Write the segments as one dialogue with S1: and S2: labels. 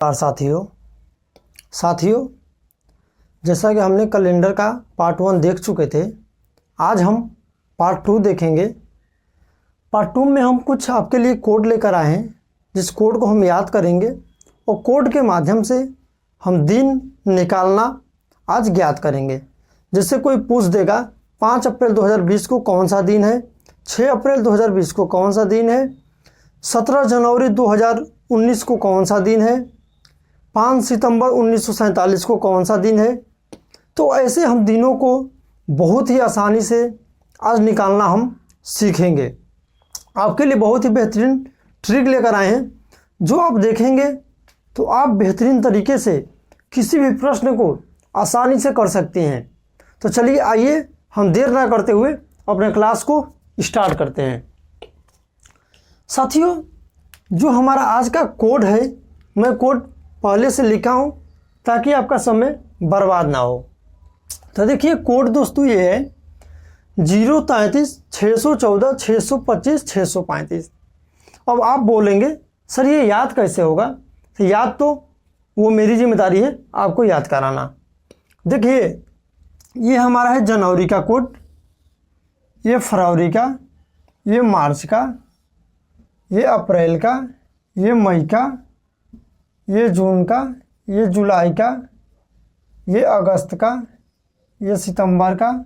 S1: साथियों जैसा कि हमने कैलेंडर का पार्ट 1 देख चुके थे, आज हम पार्ट 2 देखेंगे। पार्ट 2 में हम कुछ आपके लिए कोड लेकर आए हैं, जिस कोड को हम याद करेंगे और कोड के माध्यम से हम दिन निकालना आज ज्ञात करेंगे। जैसे कोई पूछ देगा 5 अप्रैल 2020 को कौन सा दिन है, 6 अप्रैल 2020 को कौन सा दिन है, 17 जनवरी 2019 को कौन सा दिन है, 5 सितंबर 1947 को कौन सा दिन है। तो ऐसे हम दिनों को बहुत ही आसानी से आज निकालना हम सीखेंगे। आपके लिए बहुत ही बेहतरीन ट्रिक लेकर आए हैं, जो आप देखेंगे तो आप बेहतरीन तरीके से किसी भी प्रश्न को आसानी से कर सकते हैं। तो चलिए आइए हम देर ना करते हुए अपने क्लास को स्टार्ट करते हैं। साथियों, जो हमारा आज का कोड है, मैं कोड पहले से लिखा हूँ ताकि आपका समय बर्बाद ना हो। तो देखिए कोड दोस्तों ये है 033 614 625 635। अब आप बोलेंगे सर ये याद कैसे होगा? तो याद तो वो मेरी जिम्मेदारी है आपको याद कराना। देखिए ये हमारा है जनवरी का कोड, ये फरवरी का, ये मार्च का, ये अप्रैल का, ये मई का, ये जून का, ये जुलाई का, ये अगस्त का, ये सितंबर का,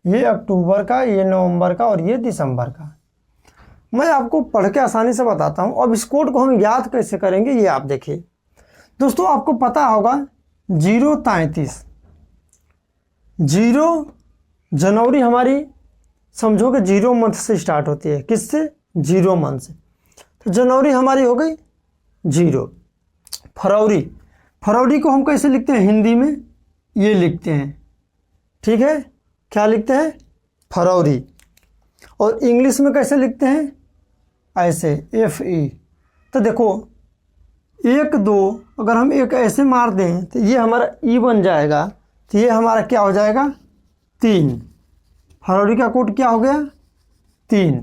S1: ये अक्टूबर का, ये नवंबर का और ये दिसंबर का। मैं आपको पढ़ के आसानी से बताता हूँ। अब इस कोड को हम याद कैसे करेंगे ये आप देखिए। दोस्तों आपको पता होगा 033 0 जनवरी हमारी समझो कि 0 मंथ से स्टार्ट होती है। किससे? 0 मंथ से। तो जनवरी हमारी हो गई 0। फरवरी को हम कैसे लिखते हैं? हिंदी में ये लिखते हैं, ठीक है। क्या लिखते हैं? फरवरी। और इंग्लिश में कैसे लिखते हैं? ऐसे FE। तो देखो 1 2 अगर हम एक ऐसे मार दें तो ये हमारा E बन जाएगा। तो ये हमारा क्या हो जाएगा? 3। फरवरी का कोड क्या हो गया? 3।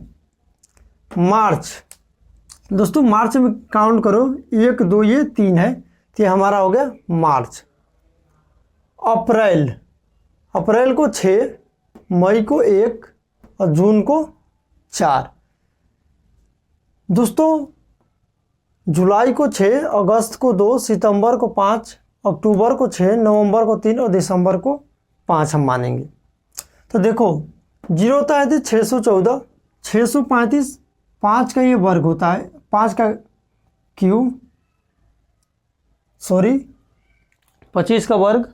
S1: मार्च, दोस्तों मार्च में काउंट करो 1 2 ये 3 है, तो ये हमारा हो गया मार्च। अप्रैल को 6, मई को 1 और जून को 4। दोस्तों जुलाई को 6, अगस्त को 2, सितंबर को 5, अक्टूबर को 6, नवंबर को 3 और दिसंबर को 5 हम मानेंगे। तो देखो 033 614 635, 5 का ये वर्ग होता है, 5 का क्यूब, 25 का वर्ग,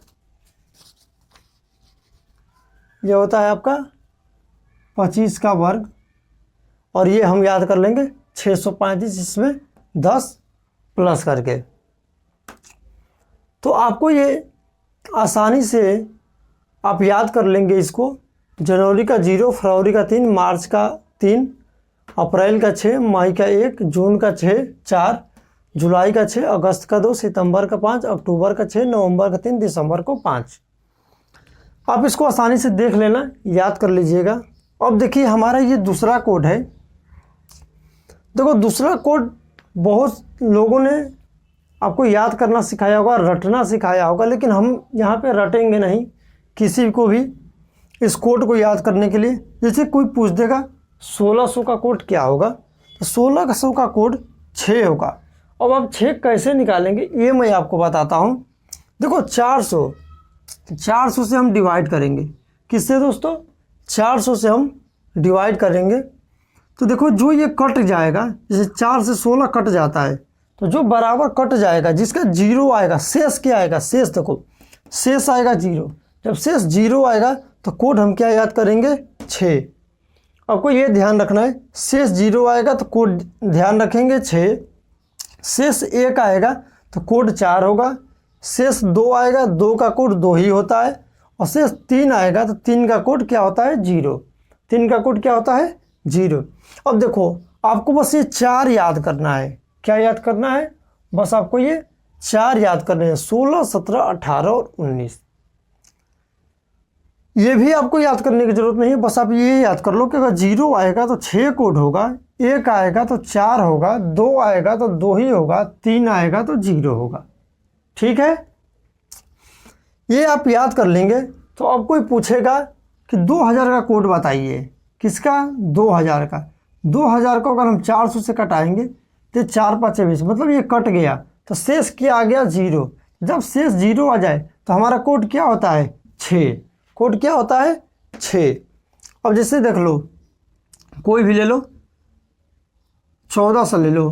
S1: ये होता है आपका 25 का वर्ग। और ये हम याद कर लेंगे 635, इसमें 10 प्लस करके। तो आपको ये आसानी से आप याद कर लेंगे इसको। जनवरी का 0, फरवरी का 3, मार्च का 3, अप्रैल का 6, मई का 1, जून का 6 4, जुलाई का 6, अगस्त का 2, सितंबर का 5, अक्टूबर का 6, नवंबर का 3, दिसंबर को 5। आप इसको आसानी से देख लेना, याद कर लीजिएगा। अब देखिए हमारा ये दूसरा कोड है। देखो दूसरा कोड बहुत लोगों ने आपको याद करना सिखाया होगा, रटना सिखाया होगा, लेकिन हम यहाँ पे रटेंगे नहीं किसी को भी इस कोड को याद करने के लिए। जैसे कोई पूछ देगा 1600 का कोड क्या होगा, तो 1600 का कोड 6 होगा। अब आप 6 कैसे निकालेंगे ये मैं आपको बताता हूँ। देखो 400 से हम डिवाइड करेंगे। किससे दोस्तों? 400 से हम डिवाइड करेंगे। तो देखो जो ये कट जाएगा, जैसे 4 से 16 कट जाता है, तो जो बराबर कट जाएगा जिसका 0 आएगा, शेष क्या आएगा? शेष देखो शेष आएगा 0। जब शेष 0 आएगा तो कोड हम क्या याद करेंगे? 6। आपको ये ध्यान रखना है, शेष 0 आएगा तो कोड ध्यान रखेंगे 6। शेष 1 आएगा तो कोड 4 होगा। शेष 2 आएगा, 2 का कोड 2 ही होता है। और शेष 3 आएगा तो 3 का कोड क्या होता है? 0। 3 का कोड क्या होता है? 0। अब देखो आपको बस ये 4 याद करना है। क्या याद करना है? बस आपको ये 4 याद करने हैं, 16 17 18 और 19। ये भी आपको याद करने की जरूरत नहीं है, बस आप ये याद कर लो कि अगर 0 आएगा तो 6 कोड होगा, 1 आएगा तो 4 होगा, 2 आएगा तो 2 ही होगा, 3 आएगा तो 0 होगा। ठीक है, ये आप याद कर लेंगे। तो अब कोई पूछेगा कि 2000 का कोड बताइए, किसका? 2000 का। 2000 को अगर हम 400 से कटाएंगे तो 4 5 20, मतलब ये कट गया तो शेष क्या आ गया? 0। जब शेष 0 आ जाए तो हमारा कोड क्या होता है? 6। कोड क्या होता है? 6। अब जैसे देख लो, कोई भी ले लो, 1400 ले लो,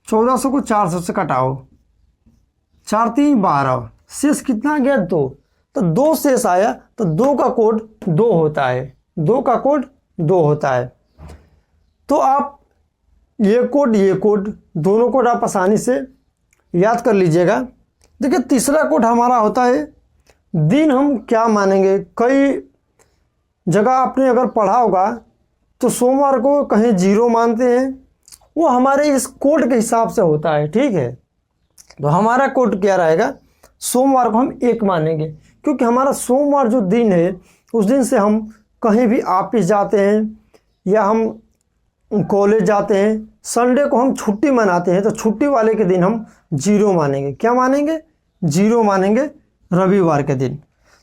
S1: 1400 को 400 से कटाओ, 4 3 12, शेष कितना गया? 2। तो 2 शेष आया तो 2 का कोड 2 होता है, 2 का कोड 2 होता है। तो आप ये कोड दोनों कोड आप आसानी से याद कर लीजिएगा। देखिए तीसरा कोड हमारा होता है दिन। हम क्या मानेंगे? कई जगह आपने अगर पढ़ा होगा तो सोमवार को कहीं 0 मानते हैं, वो हमारे इस कोड के हिसाब से होता है। ठीक है, तो हमारा कोड क्या रहेगा? सोमवार को हम 1 मानेंगे, क्योंकि हमारा सोमवार जो दिन है उस दिन से हम कहीं भी ऑफिस जाते हैं या हम कॉलेज जाते हैं। संडे को हम छुट्टी मनाते हैं, तो छुट्टी वाले के दिन हम 0 मानेंगे। क्या मानेंगे? 0 मानेंगे रविवार के दिन।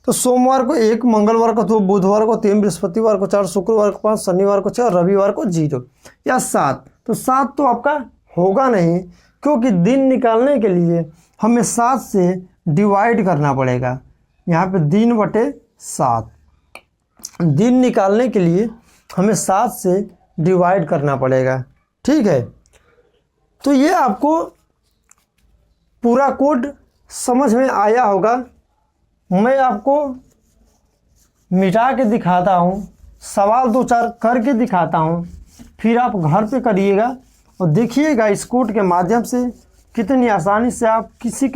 S1: तो सोमवार को 1, मंगलवार को 2, बुधवार को 3, बृहस्पतिवार को 4, शुक्रवार को 5, शनिवार को 6, रविवार को 0 या 7। तो 7 तो आपका होगा नहीं, क्योंकि दिन निकालने के लिए हमें 7 से डिवाइड करना पड़ेगा। यहाँ पे दिन बटे 7, दिन निकालने के लिए हमें 7 से डिवाइड करना पड़ेगा। ठीक है, तो ये आपको पूरा कोड समझ में आया होगा। मैं आपको मिटा के दिखाता हूँ, सवाल 2-4 करके दिखाता हूँ, फिर आप घर पे करिएगा और देखिएगा इस कोड के माध्यम से कितनी आसानी से आप किसी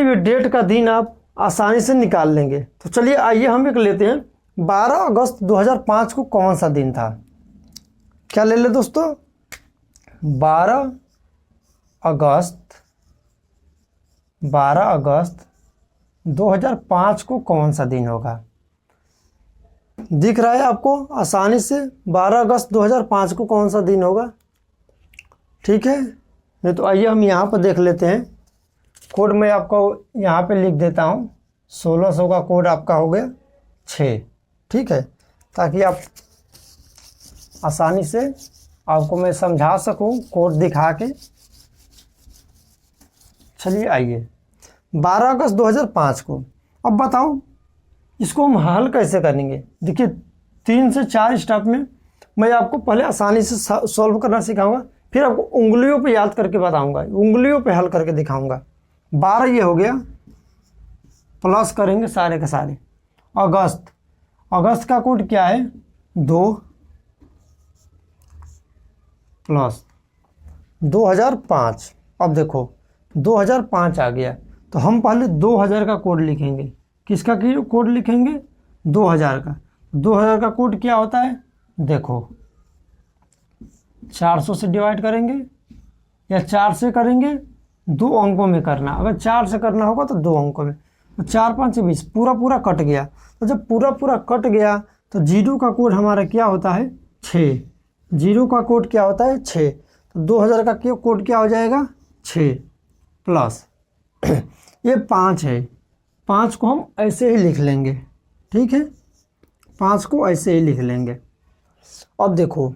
S1: भी डेट का दिन आप आसानी से निकाल लेंगे। तो चलिए आइए हम एक लेते हैं। 12 अगस्त 2005 को कौन सा दिन था? क्या ले ले दोस्तों? 12 अगस्त 2005 को कौन सा दिन होगा? दिख रहा है आपको आसानी से? 12 अगस्त 2005 को कौन सा दिन होगा? ठीक है, नहीं तो आइए हम यहाँ पर देख लेते हैं। कोड मैं आपको यहाँ पे लिख देता हूँ। 1600 का कोड आपका हो गया 6। ठीक है, ताकि आप आसानी से आपको मैं समझा सकूँ कोड दिखा के। चलिए आइए, 12 अगस्त 2005 को। अब बताओ इसको हम हल कैसे करेंगे? देखिए 3 से 4 स्टेप में मैं आपको पहले आसानी से सॉल्व करना सिखाऊंगा, फिर आपको उंगलियों पे याद करके बताऊंगा, उंगलियों पे हल करके दिखाऊंगा। 12 ये हो गया, प्लस करेंगे सारे के सारे। अगस्त का कोड क्या है? 2 प्लस 2005। अब देखो 2005 आ गया तो हम पहले 2000 का कोड लिखेंगे। किसका कोड लिखेंगे? 2000 का। 2000 का कोड क्या होता है? देखो 400 से डिवाइड करेंगे या 4 से करेंगे, 2 अंकों में करना। अगर 4 से करना होगा तो 2 अंकों में। तो 4 5 20, पूरा कट गया। तो जब पूरा कट गया तो 0 का कोड हमारा क्या होता है? 6। 0 का कोड क्या होता है? 6। तो 2000 का कोड क्या हो जाएगा? 6 प्लस ये 5 है, 5 को हम ऐसे ही लिख लेंगे। ठीक है, 5 को ऐसे ही लिख लेंगे। अब देखो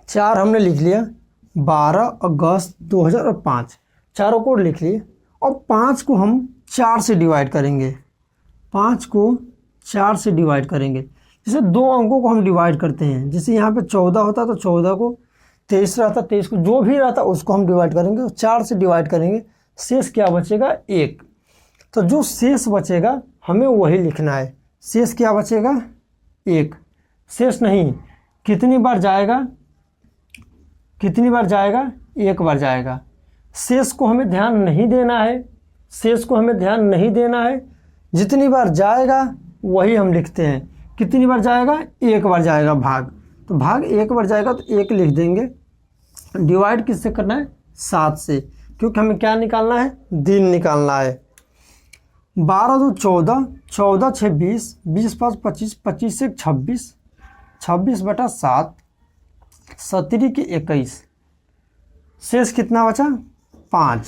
S1: 4 हमने लिख लिया, 12 अगस्त 2005 चारों कोड लिख लिए। अब 5 को हम 4 से डिवाइड करेंगे। 5 को 4 से डिवाइड करेंगे। जैसे 2 अंकों को हम डिवाइड करते हैं, जैसे यहाँ पे 14 होता तो 14 को, 23 रहता 23 को, जो भी रहता उसको हम डिवाइड करेंगे और 4 से डिवाइड करेंगे। शेष क्या बचेगा? 1। तो जो शेष बचेगा हमें वही लिखना है। शेष क्या बचेगा? 1। शेष नहीं, कितनी बार जाएगा? 1 बार जाएगा। शेष को हमें ध्यान नहीं देना है, जितनी बार जाएगा वही हम लिखते हैं। कितनी बार जाएगा? 1 बार जाएगा भाग, तो भाग 1 बार जाएगा तो 1 लिख देंगे। डिवाइड किससे करना है? 7 से, क्योंकि हमें क्या निकालना है? दिन निकालना है। 12 2 14, 14 6 20, 20 5 25, 25 से 26, 26/7 17 की 21, शेष कितना बचा 5।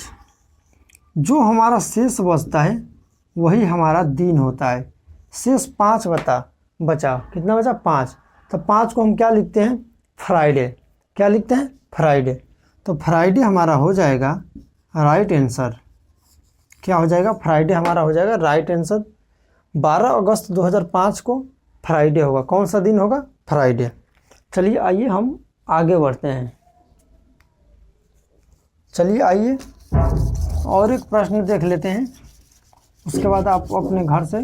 S1: जो हमारा शेष बचता है वही हमारा दिन होता है। शेष 5 बचा, कितना बचा 5। तो 5 को हम क्या लिखते हैं फ्राइडे, क्या लिखते हैं फ्राइडे। तो फ्राइडे हमारा हो जाएगा राइट आंसर। क्या हो जाएगा फ्राइडे हमारा हो जाएगा राइट आंसर। 12 अगस्त 2005 को फ्राइडे होगा। कौन सा दिन होगा फ्राइडे। चलिए आइए हम आगे बढ़ते हैं। चलिए आइए और एक प्रश्न देख लेते हैं, उसके बाद आप अपने घर पे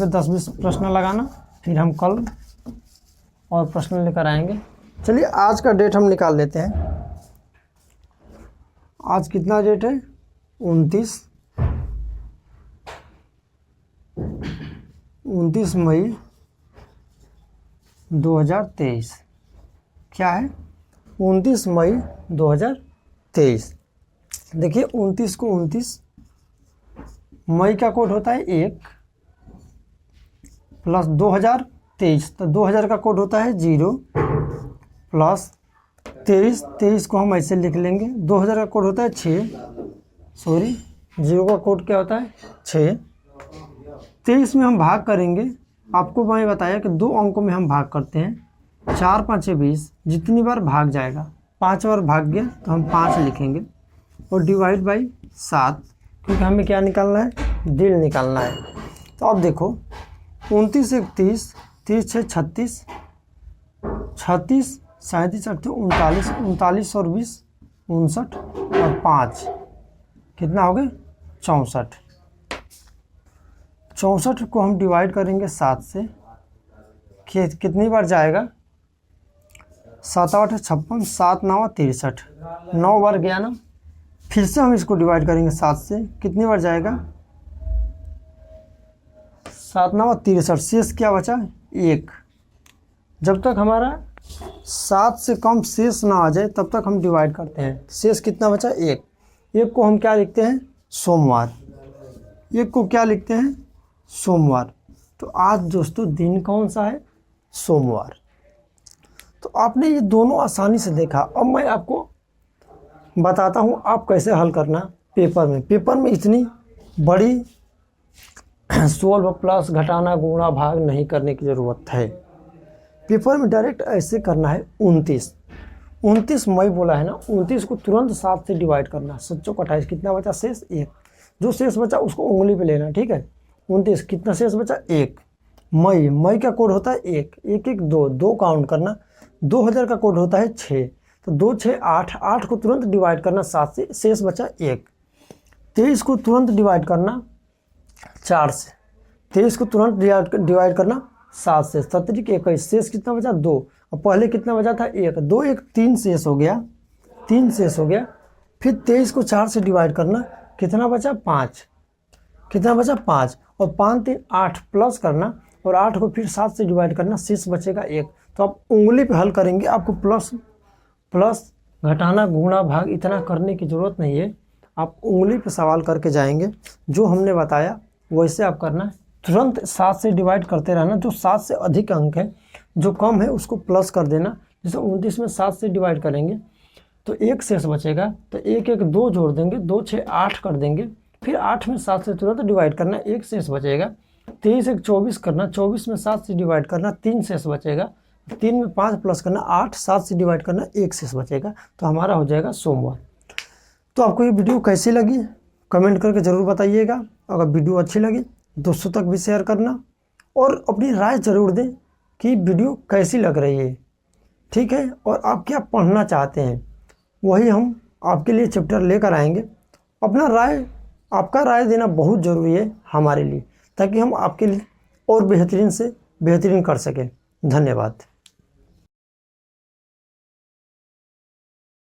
S1: 10-20 प्रश्न लगाना, फिर हम कल और प्रश्न लेकर आएंगे। चलिए आज का डेट हम निकाल लेते हैं। आज कितना डेट है 29 मई 2023। क्या है 29 मई 2023। देखिए 29 को 29, मई का कोड होता है 1 प्लस 2023, तो 2000 का कोड होता है 0 प्लस 23 को हम ऐसे लिख लेंगे। 2000 का कोड होता है 6, सॉरी 0 का कोड क्या होता है 6। 23 में हम भाग करेंगे। आपको मैं बताया कि 2 अंकों में हम भाग करते हैं। 4 5 20, जितनी बार भाग जाएगा 5 बार भाग गया तो हम 5 लिखेंगे और डिवाइड बाई 7, क्योंकि हमें क्या निकालना है दिल निकालना है। तो अब देखो 29 1 30, 30 6 36, 36 37 38 39 और 20 59 और 5 कितना हो गए 64। 64 को हम डिवाइड करेंगे 7 से, कितनी बार जाएगा 7 8 56, 7 9 63, 9 बार गया ना। फिर से हम इसको डिवाइड करेंगे 7 से, कितनी बार जाएगा 7 9 63, शेष क्या बचा 1। जब तक हमारा 7 से कम शेष ना आ जाए तब तक हम डिवाइड करते हैं। शेष कितना बचा 1। 1 को हम क्या लिखते हैं सोमवार, 1 को क्या लिखते हैं सोमवार। तो आज दोस्तों दिन कौन सा है सोमवार। तो आपने ये दोनों आसानी से देखा। अब मैं आपको बताता हूँ आप कैसे हल करना पेपर में। पेपर में इतनी बड़ी 16 प्लस घटाना गुणा भाग नहीं करने की ज़रूरत है। पेपर में डायरेक्ट ऐसे करना है। 29 मई बोला है ना, 29 को तुरंत 7 से डिवाइड करना। 7 को 28, कितना बचा शेष 1। जो शेष बचा उसको उंगली पे लेना, ठीक है। 29 कितना शेष बचा 1। मई का कोड होता है 1 1 1 2 2 काउंट करना। 2000 का कोड होता है 6, तो 2 6 8 को तुरंत डिवाइड करना 7 से, शेष बचा 1। 23 को तुरंत डिवाइड करना 4 से, 23 को तुरंत डिवाइड करना 7 से। 17 की 21, शेष कितना बचा 2, और पहले कितना बचा था 1, 2 1 3 शेष हो गया, 3 शेष हो गया। फिर 23 को 4 से डिवाइड करना, कितना बचा 5, कितना बचा 5, और 5 3 8 प्लस करना, और 8 को फिर 7 से डिवाइड करना, शेष बचेगा 1। तो आप उंगली पे हल करेंगे, आपको प्लस घटाना गुणा भाग इतना करने की ज़रूरत नहीं है। आप उंगली पे सवाल करके जाएंगे। जो हमने बताया वैसे आप करना है। तुरंत 7 से डिवाइड करते रहना। जो 7 से अधिक अंक है, जो कम है उसको प्लस कर देना। जैसे 29 में 7 से डिवाइड करेंगे तो 1 शेष बचेगा, तो 1 1 2 जोड़ देंगे, 2 6 8 कर देंगे। फिर 8 में 7 से तुरंत डिवाइड करना, 1 शेष बचेगा। 23 1 24 करना, 24 में 7 से डिवाइड करना, 3 शेष बचेगा। 3 में 5 प्लस करना, 8 7 से डिवाइड करना, 1 शेष बचेगा। तो हमारा हो जाएगा सोमवार। तो आपको ये वीडियो कैसी लगी कमेंट करके ज़रूर बताइएगा। अगर वीडियो अच्छी लगी दोस्तों तक भी शेयर करना, और अपनी राय ज़रूर दें कि वीडियो कैसी लग रही है, ठीक है। और आप क्या पढ़ना चाहते हैं वही हम आपके लिए चैप्टर लेकर आएंगे। आपका राय देना बहुत ज़रूरी है हमारे लिए, ताकि हम आपके लिए और बेहतरीन से बेहतरीन कर सकें। धन्यवाद।